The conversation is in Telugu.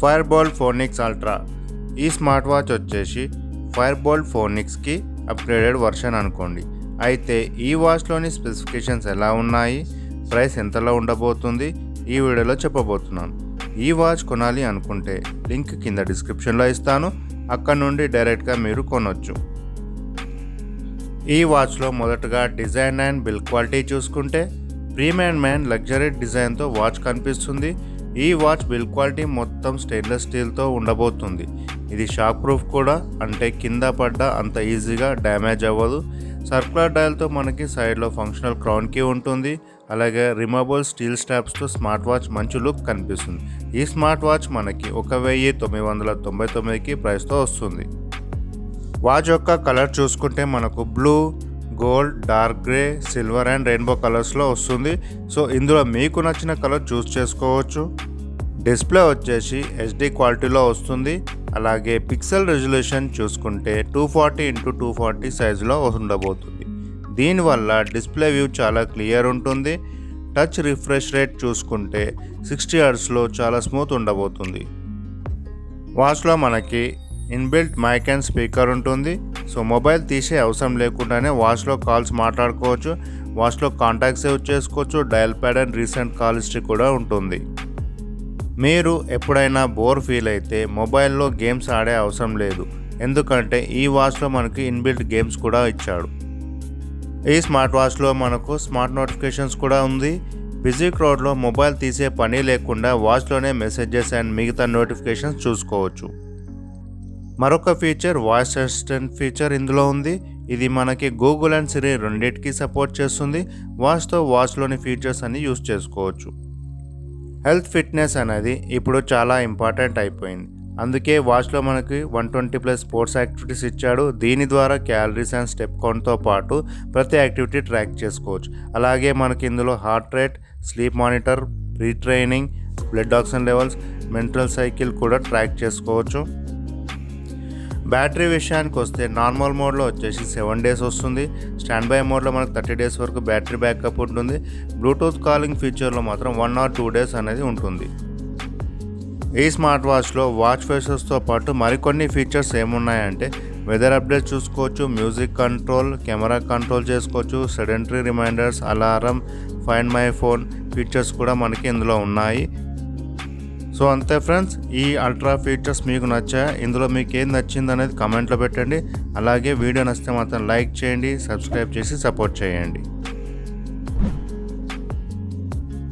Fireboltt Phoenix Ultra ఈ స్మార్ట్ వాచ్ వచ్చేసి Fireboltt Phoenixకి అప్గ్రేడెడ్ వర్షన్ అనుకోండి. అయితే ఈ వాచ్లోని స్పెసిఫికేషన్స్ ఎలా ఉన్నాయి, ప్రైస్ ఎంతలో ఉండబోతుంది ఈ వీడియోలో చెప్పబోతున్నాను. ఈ వాచ్ కొనాలి అనుకుంటే లింక్ కింద డిస్క్రిప్షన్లో ఇస్తాను, అక్కడ నుండి డైరెక్ట్గా మీరు కొనొచ్చు. ఈ వాచ్లో మొదటగా డిజైన్ అండ్ బిల్డ్ క్వాలిటీ చూసుకుంటే ప్రీమియం మ్యాన్ లగ్జరీ డిజైన్తో వాచ్ కనిపిస్తుంది. ఈ వాచ్ బిల్డ్ క్వాలిటీ మొత్తం స్టెయిన్లెస్ స్టీల్తో ఉండబోతుంది. ఇది షాక్ ప్రూఫ్ కూడా, అంటే కింద పడ్డా అంత ఈజీగా డ్యామేజ్ అవ్వదు. సర్కులర్ డయల్తో మనకి సైడ్లో ఫంక్షనల్ క్రౌన్ కీ ఉంటుంది. అలాగే రిమూవబుల్ స్టీల్ స్ట్రాప్స్తో స్మార్ట్ వాచ్ మంచి లుక్ కనిపిస్తుంది. ఈ స్మార్ట్ వాచ్ మనకి 1999కి ప్రైస్తో వస్తుంది. వాచ్ యొక్క కలర్ చూసుకుంటే మనకు blue, gold, dark grey, silver and rainbow కలర్స్లో వస్తుంది. సో ఇందులో మీకు నచ్చిన కలర్ చూస్ చేసుకోవచ్చు. డిస్ప్లే వచ్చేసి హెచ్డి క్వాలిటీలో వస్తుంది. అలాగే పిక్సెల్ రెజల్యూషన్ చూసుకుంటే 240x240 సైజులో ఉండబోతుంది. దీనివల్ల డిస్ప్లే వ్యూ చాలా క్లియర్ ఉంటుంది. టచ్ రిఫ్రెష్ రేట్ చూసుకుంటే 60 హెర్ట్జ్లో చాలా స్మూత్ ఉండబోతుంది. వాచ్లో మనకి ఇన్బిల్ట్ మైక్ అండ్ స్పీకర్ ఉంటుంది. సో మొబైల్ తీసే అవసరం లేకుండానే వాచ్లో కాల్స్ మాట్లాడుకోవచ్చు. వాచ్లో కాంటాక్ట్ సేవ్ చేసుకోవచ్చు. Dial pad and recent call history కూడా ఉంటుంది. మీరు ఎప్పుడైనా బోర్ ఫీల్ అయితే మొబైల్లో గేమ్స్ ఆడే అవసరం లేదు, ఎందుకంటే ఈ వాచ్లో మనకి ఇన్బిల్ట్ గేమ్స్ కూడా ఇచ్చాడు. ఈ స్మార్ట్ వాచ్లో మనకు స్మార్ట్ నోటిఫికేషన్స్ కూడా ఉంది. బిజీ క్రౌడ్లో మొబైల్ తీసే పని లేకుండా వాచ్లోనే మెసేజెస్ అండ్ మిగతా నోటిఫికేషన్స్ చూసుకోవచ్చు. మరొక ఫీచర్ వాయిస్ అసిస్టెంట్ ఫీచర్ ఇందులో ఉంది. ఇది మనకి గూగుల్ అండ్ సిరి రెండింటికి సపోర్ట్ చేస్తుంది. వాచ్లోని ఫీచర్స్ అన్ని యూస్ చేసుకోవచ్చు. హెల్త్ ఫిట్నెస్ అనేది ఇప్పుడు చాలా ఇంపార్టెంట్ అయిపోయింది. అందుకే వాచ్లో మనకి 120+ స్పోర్ట్స్ యాక్టివిటీస్ ఇచ్చాడు. దీని ద్వారా క్యాలరీస్ అండ్ స్టెప్ కౌంట్తో పాటు ప్రతి యాక్టివిటీ ట్రాక్ చేసుకోవచ్చు. అలాగే మనకి ఇందులో heart rate, sleep monitor, retraining, blood oxygen levels, mental cycle కూడా ట్రాక్ చేసుకోవచ్చు. బ్యాటరీ విషయానికి వస్తే నార్మల్ మోడ్లో వచ్చేసి 7 days వస్తుంది. స్టాండ్ బై మోడ్లో మనకు 30 days వరకు బ్యాటరీ బ్యాకప్ ఉంటుంది. బ్లూటూత్ కాలింగ్ ఫీచర్లో మాత్రం 1 or 2 days అనేది ఉంటుంది. ఈ స్మార్ట్ వాచ్లో వాచ్ ఫేసెస్తో పాటు మరికొన్ని ఫీచర్స్ ఏమున్నాయంటే వెదర్ అప్డేట్ చూసుకోవచ్చు, మ్యూజిక్ కంట్రోల్, కెమెరా కంట్రోల్ చేసుకోవచ్చు, sedentary reminders, alarm, find my phone features కూడా మనకి ఇందులో ఉన్నాయి. సో అంతే ఫ్రెండ్స్, ఈ అల్ట్రా ఫీచర్స్ మీకు నచ్చాయా? ఇందులో మీకు ఏం నచ్చింది అనేది కామెంట్లో పెట్టండి. అలాగే వీడియో నచ్చితే మాత్రం లైక్ చేయండి, సబ్స్క్రైబ్ చేసి సపోర్ట్ చేయండి.